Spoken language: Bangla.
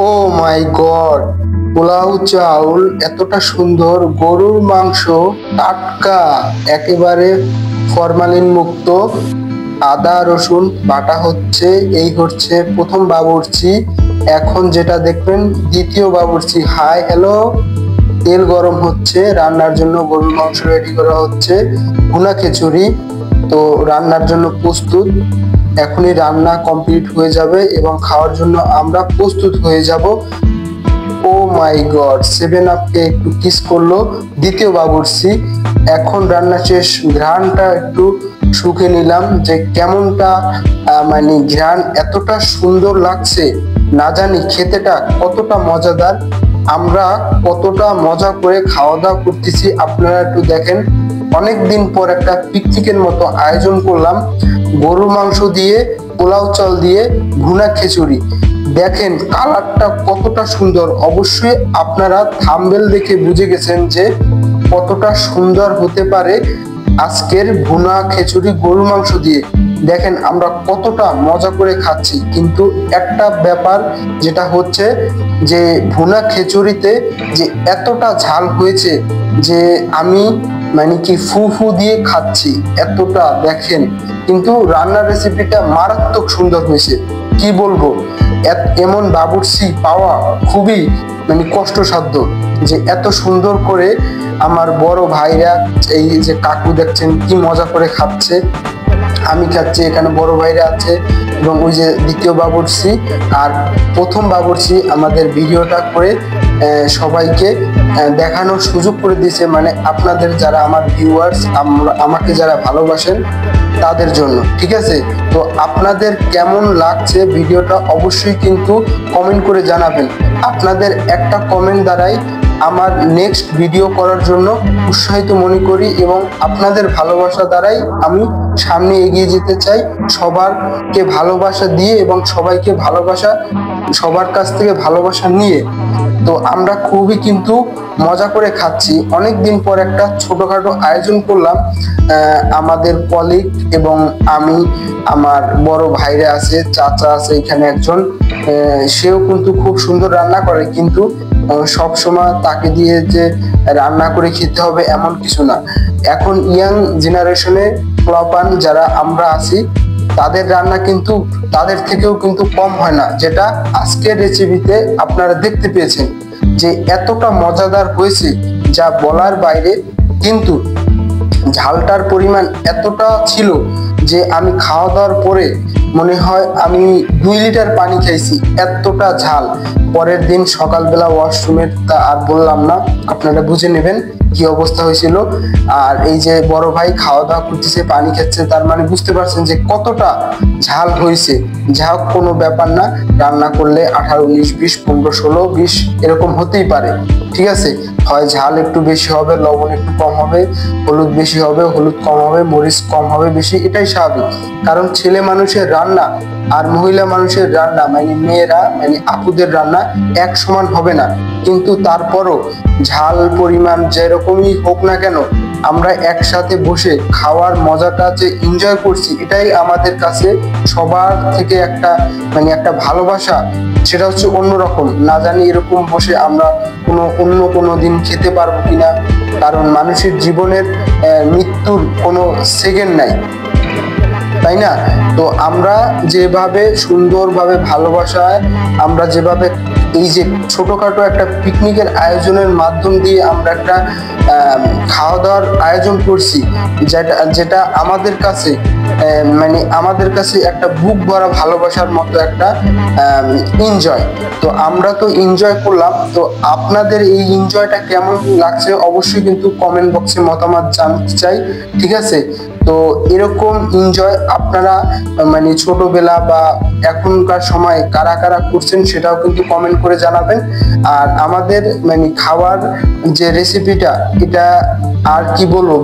ও মাই গড, পোলাও চাউল এতটা সুন্দর, গরুর মাংস টাটকা, একেবারে ফরমালিন মুক্ত, আদা রসুন বাটা হচ্ছে। এই হচ্ছে প্রথম বাবুর্চি। এখন যেটা দেখবেন দ্বিতীয় বাবুর্চি। হাই হ্যালো, তেল গরম হচ্ছে, রান্নার জন্য গরুর মাংস রেডি করা হচ্ছে। ভুনা খিচুড়ি তো রান্নার জন্য প্রস্তুত। এখনই রান্না কমপ্লিট হয়ে যাবে এবং খাওয়ার জন্য আমরা প্রস্তুত হয়ে যাব। ও মাই গড, 7 আপকে একটু কিস করলো দ্বিতীয় বাবুর্চি। এখন রান্না শেষ, ঘ্রাণটা একটু শুকে নিলাম যে কেমনটা, মানে ঘ্রাণ এতটা সুন্দর লাগছে, না জানি খেতেটা কতটা মজাদার। আমরা কতটা মজা করে খাওয়া দাওয়া করতেছি আপনারা একটু দেখেন। অনেক দিন পর একটা পিকনিকের মতো আয়োজন করলাম, গরুর মাংস দিয়ে, পোলাও চাল দিয়ে ভুনা খিচুড়ি। দেখেন কালারটা কতটা সুন্দর। অবশ্যই আপনারা থাম্বনেল দেখে বুঝে গেছেন যে কতটা সুন্দর হতে পারে আজকের ভুনা খিচুড়ি গরুর মাংস দিয়ে। দেখেন আমরা কতটা মজা করে খাচ্ছি। কিন্তু একটা ব্যাপার যেটা হচ্ছে যে ভুনা খিচুড়িতে যে এতটা ঝাল হয়েছে যে আমি মানে কি ফু ফু দিয়ে খাচ্ছি এতটা, দেখেন। কিন্তু রান্নার রেসিপিটা মারাত্মক সুন্দর হয়েছে, কি বলবো। এমন বাবুর্চি পাওয়া খুবই মানে কষ্টসাধ্য, যে এত সুন্দর করে আমার বড় ভাইরা, এই যে কাকু দেখছেন কি মজা করে খাচ্ছে, আমি খাচ্ছি, এখানে বড় ভাইরা আছে এবং ওই যে দ্বিতীয় বাবুর্চি আর প্রথম বাবুর্চি আমাদের ভিডিওটা করে সবাইকে দেখানোর সুযোগ করে দিয়েছে। মানে আপনাদের যারা আমার ভিউয়ার্স, আমাকে যারা ভালোবাসেন তাদের জন্য, ঠিক আছে। তো আপনাদের কেমন লাগছে ভিডিওটা অবশ্যই কিন্তু কমেন্ট করে জানাবেন। আপনাদের একটা কমেন্ট দ্বারাই আমার নেক্সট ভিডিও করার জন্য উৎসাহিত মনে করি এবং আপনাদের ভালোবাসা দ্বারাই আমি সামনে এগিয়ে যেতে চাই, সবারকে ভালোবাসা দিয়ে এবং সবাইকে ভালোবাসা, সবার কাছ থেকে ভালোবাসা নিয়ে। তো আমরা খুবই কিন্তু মজা করে খাচ্ছি। অনেক দিন পর একটা ছোটখাটো আয়োজন করলাম, আমাদের কলিগ এবং আমি, আমার বড় ভাইরা আছে, চাচা আছে এখানে একজন, সেও কিন্তু খুব সুন্দর রান্না করে। কিন্তু সব সময় তাকে দিয়ে যে রান্না করে খেতে হবে এমন কিছু না। এখন ইয়াং জেনারেশনে পোলাপান যারা আমরা আছি, তাদের রান্না কিন্তু তাদের থেকেও কিন্তু কম হয় না, যেটা আজকের রেসিপিতে আপনারা দেখতে পেয়েছেন যে এতটা মজাদার হয়েছে যা বলার বাইরে। কিন্তু ঝালটার পরিমাণ এতটা ছিল যে আমি খাওয়া দাওয়ার পরে মনে হয় আমি 2 লিটার পানি খাইছি, এতটা ঝাল। পরের দিন সকালবেলা ওয়াশরুমের তা আর বললাম না, আপনারা বুঝে নেবেন কি অবস্থা হয়েছিল। আর এই যে বড় ভাই খাওয়া দাওয়া করতেছে, পানি খাচ্ছে, তার মানে বুঝতে পারছেন যে কতটা ঝাল হয়েছে। যা হোক, কোনো ব্যাপার না, রান্না করলে 18, 19, 20, 15, 16, 20 এরকম হতেই পারে, ঠিক আছে। হয় ঝাল একটু বেশি হবে, লবণ একটু কম হবে, হলুদ বেশি হবে, হলুদ কম হবে, মরিচ কম হবে বেশি, এটাই স্বাভাবিক। কারণ ছেলে মানুষের রান্না আর মহিলা মানুষের রান্না, মানে মেয়েরা মানে আপুদের রান্না এক সমান হবে না। কিন্তু তারপরও ঝাল পরিমাণ যেরকমই হোক না কেন, আমরা একসাথে বসে খাওয়ার মজাটা যে এনজয় করছি, এটাই আমাদের কাছে সবার থেকে একটা মানে একটা ভালোবাসা, সেটা হচ্ছে অন্যরকম। না জানি এরকম বসে আমরা অন্য কোনো দিন খেতে পারবো কিনা, কারণ মানুষের জীবনের মৃত্যুর কোনো সেকেন্ড নাই, তাই না? তো আমরা যেভাবে সুন্দরভাবে ভালোবাসায়, আমরা যেভাবে এই যে ছোটখাটো একটা পিকনিকের আয়োজনের মাধ্যম দিয়ে আমরা একটা খাওয়া দাওয়ার আয়োজন করছি, যেটা আমাদের কাছে মানে আমাদের কাছে একটা বুক ভরা ভালোবাসার মতো একটা এনজয়। তো আমরা তো এনজয় করলাম, তো আপনাদের এই এনজয়টা কেমন লাগছে অবশ্যই কিন্তু কমেন্ট বক্সে মতামত জানতে চাই, ঠিক আছে। তো এরকম এনজয় আপনারা মানে ছোটবেলা বা এখনকার সময় কারা কারা করছেন সেটাও কিন্তু কমেন্ট করে জানাবেন। আর আমাদের মানে খাওয়ার যে রেসিপিটা, এটা আর কি বলবো।